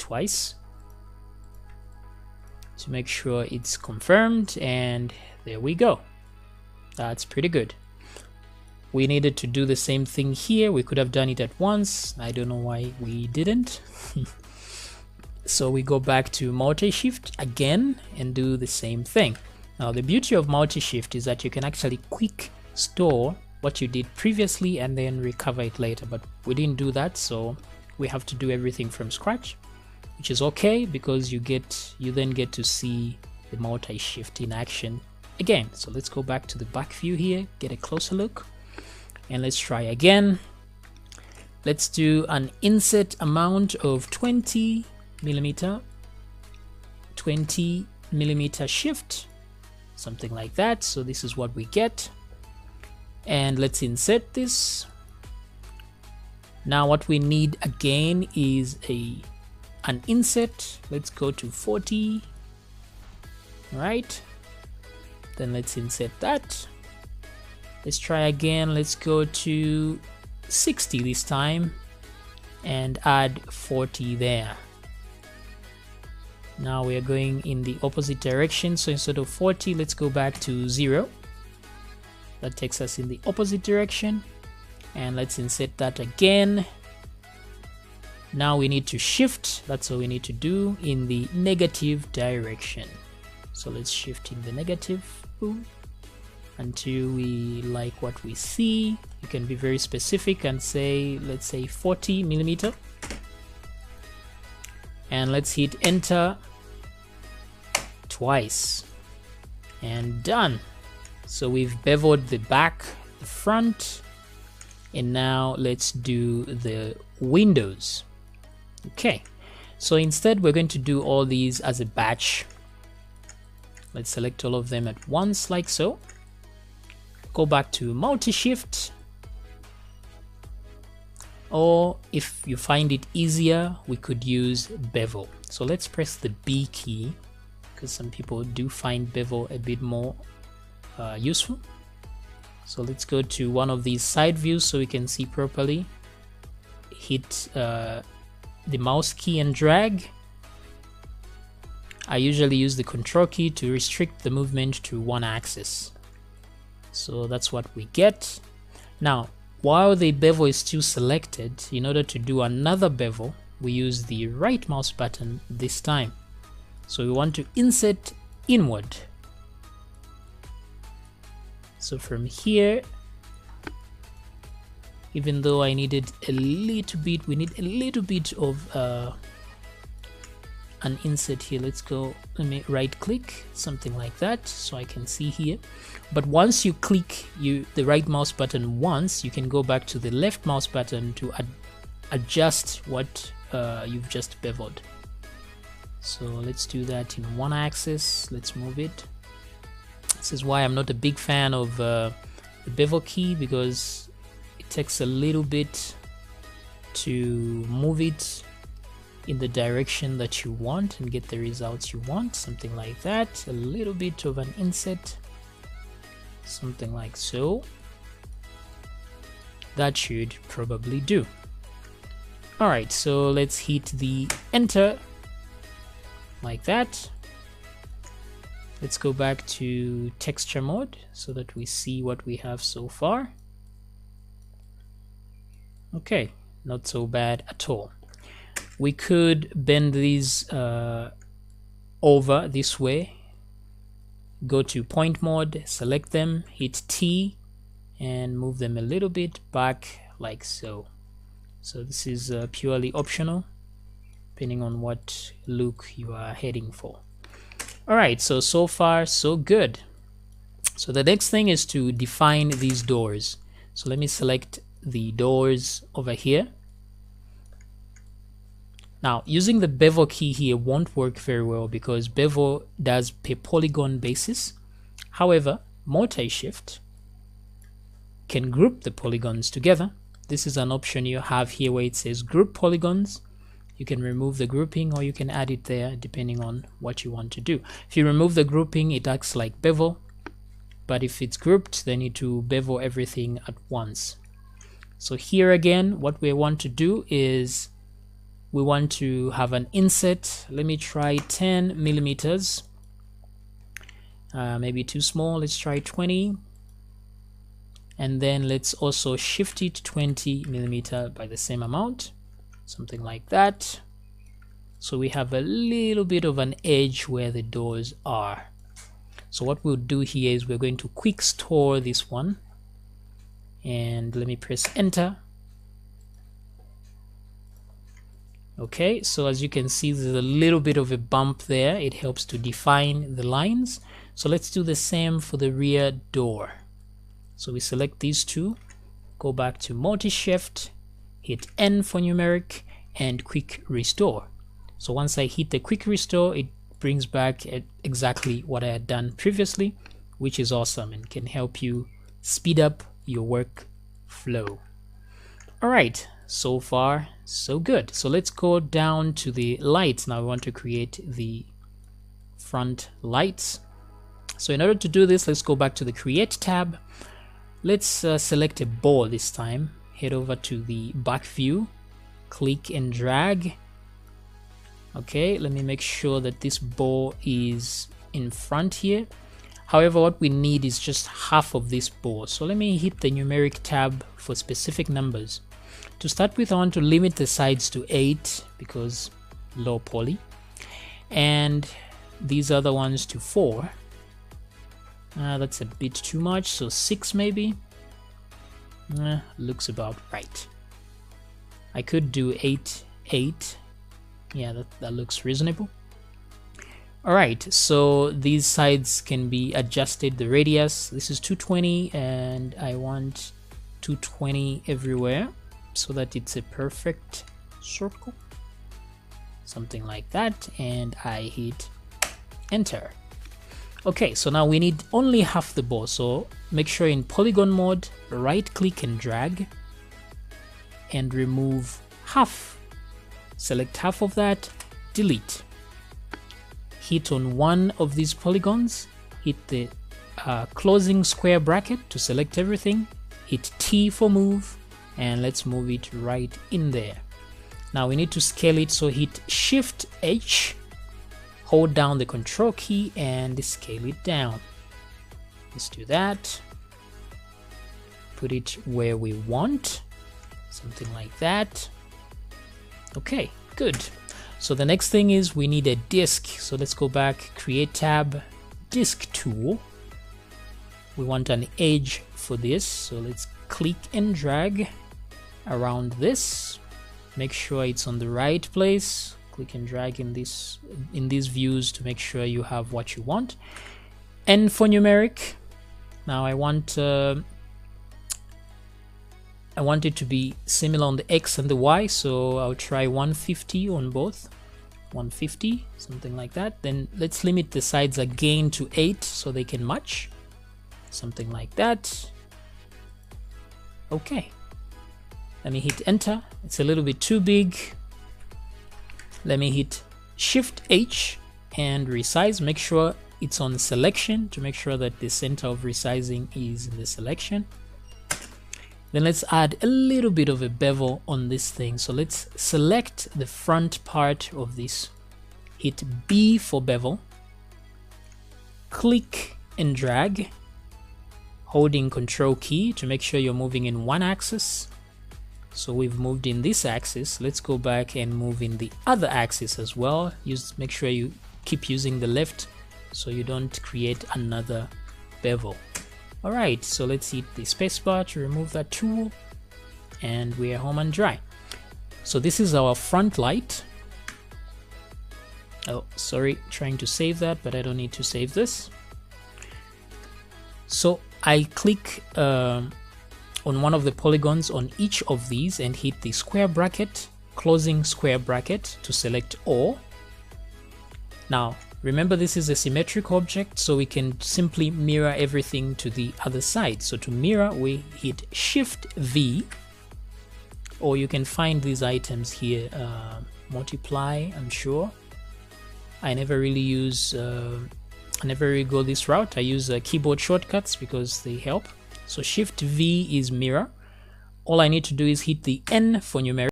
twice to make sure it's confirmed, and there we go. That's pretty good. We needed to do the same thing here. We could have done it at once. I don't know why we didn't. So we go back to multi-shift again and do the same thing. Now the beauty of multi-shift is that you can actually quick store what you did previously and then recover it later, but we didn't do that, so we have to do everything from scratch, which is okay because you then get to see the multi-shift in action again. So let's go back to the back view here, get a closer look, and let's try again. Let's do an inset amount of 20 millimeter shift, something like that. So this is what we get, and let's insert this. Now what we need again is an inset. Let's go to 40. All right, then let's insert that. Let's try again. Let's go to 60 this time and add 40 there. Now we are going in the opposite direction, so instead of 40, let's go back to 0. That takes us in the opposite direction, and let's insert that again. Now we need to shift. That's all we need to do, in the negative direction. So let's shift in the negative. Boom. Until we like what we see. You can be very specific and say, let's say 40 millimeter, and let's hit enter twice, and done. So we've beveled the back, the front, and now let's do the windows. Okay, so instead we're going to do all these as a batch. Let's select all of them at once, like so. Go back to multi-shift, or if you find it easier, we could use bevel. So let's press the B key, because some people do find bevel a bit more useful. So let's go to one of these side views so we can see properly. Hit the mouse key and drag. I usually use the control key to restrict the movement to one axis. So that's what we get. Now, while the bevel is still selected, in order to do another bevel, we use the right mouse button this time. So we want to insert inward. So from here, even though I needed a little bit, we need a little bit of an insert here. Let's go, let me right click, something like that, so I can see here. But once you click the right mouse button once, you can go back to the left mouse button to adjust what you've just beveled. So let's do that in one axis. Let's move it. This is why I'm not a big fan of the bevel key, because it takes a little bit to move it in the direction that you want and get the results you want, something like that. A little bit of an inset, something like so. That should probably do. All right, so let's hit the enter like that. Let's go back to texture mode so that we see what we have so far. Okay, not so bad at all. We could bend these over this way. Go to point mode, select them, hit T, and move them a little bit back like so. So this is purely optional, depending on what look you are heading for. Alright, so far so good. So the next thing is to define these doors. So let me select the doors over here. Now, using the bevel key here won't work very well because bevel does per polygon basis. However, multi-shift can group the polygons together. This is an option you have here where it says group polygons. You can remove the grouping or you can add it there depending on what you want to do. If you remove the grouping, it acts like bevel, but if it's grouped, then you need to bevel everything at once. So here again, what we want to do is we want to have an inset. Let me try 10 millimeters. Maybe too small. Let's try 20. And then let's also shift it 20 millimeter by the same amount, something like that. So we have a little bit of an edge where the doors are. So what we'll do here is we're going to quick store this one, and let me press enter. Okay, so as you can see, there's a little bit of a bump there. It helps to define the lines. So let's do the same for the rear door. So we select these two, go back to multi-shift, hit N for numeric, and quick restore. So once I hit the quick restore, it brings back exactly what I had done previously, which is awesome and can help you speed up your workflow. All right, so far so good. So let's go down to the lights. Now we want to create the front lights. So in order to do this, let's go back to the create tab. Let's select a ball this time. Head over to the back view, click and drag. Okay, let me make sure that this ball is in front here. However, what we need is just half of this ball. So let me hit the numeric tab for specific numbers. To start with, I want to limit the sides to 8 because low poly, and these other ones to 4. That's a bit too much, so 6 maybe. Looks about right. I could do 8, 8. Yeah, that looks reasonable. Alright, so these sides can be adjusted. The radius, this is 220, and I want 220 everywhere so that it's a perfect circle. Something like that, and I hit enter. Okay, so now we need only half the ball, so make sure in polygon mode, right click and drag and remove half. Select half of that, delete. Hit on one of these polygons, hit the closing square bracket to select everything, hit T for move, and let's move it right in there. Now we need to scale it, so hit Shift H, hold down the control key and scale it down. Let's do that. Put it where we want, something like that. Okay, good. So the next thing is we need a disk. So let's go back, create tab, disk tool. We want an edge for this, so let's click and drag around this. Make sure it's on the right place. Click and drag in these views to make sure you have what you want. N for numeric. Now I want it to be similar on the X and the Y, so I'll try 150 on both. 150, something like that. Then let's limit the sides again to 8 so they can match. Something like that. Okay. Let me hit enter. It's a little bit too big. Let me hit Shift H and resize. Make sure it's on selection to make sure that the center of resizing is in the selection. Then let's add a little bit of a bevel on this thing. So let's select the front part of this. Hit B for bevel. Click and drag, holding Control key to make sure you're moving in one axis. So we've moved in this axis. Let's go back and move in the other axis as well. Make sure you keep using the left so you don't create another bevel. Alright, so let's hit the spacebar to remove that tool, and we're home and dry. So this is our front light. Oh, sorry, trying to save that, but I don't need to save this. So I click on one of the polygons on each of these and hit the square bracket, closing square bracket to select all. Now, remember, this is a symmetric object, so we can simply mirror everything to the other side. So to mirror, we hit Shift V, or you can find these items here, multiply, I'm sure. I never really go this route. I use keyboard shortcuts because they help. So Shift V is mirror. All I need to do is hit the N for numeric.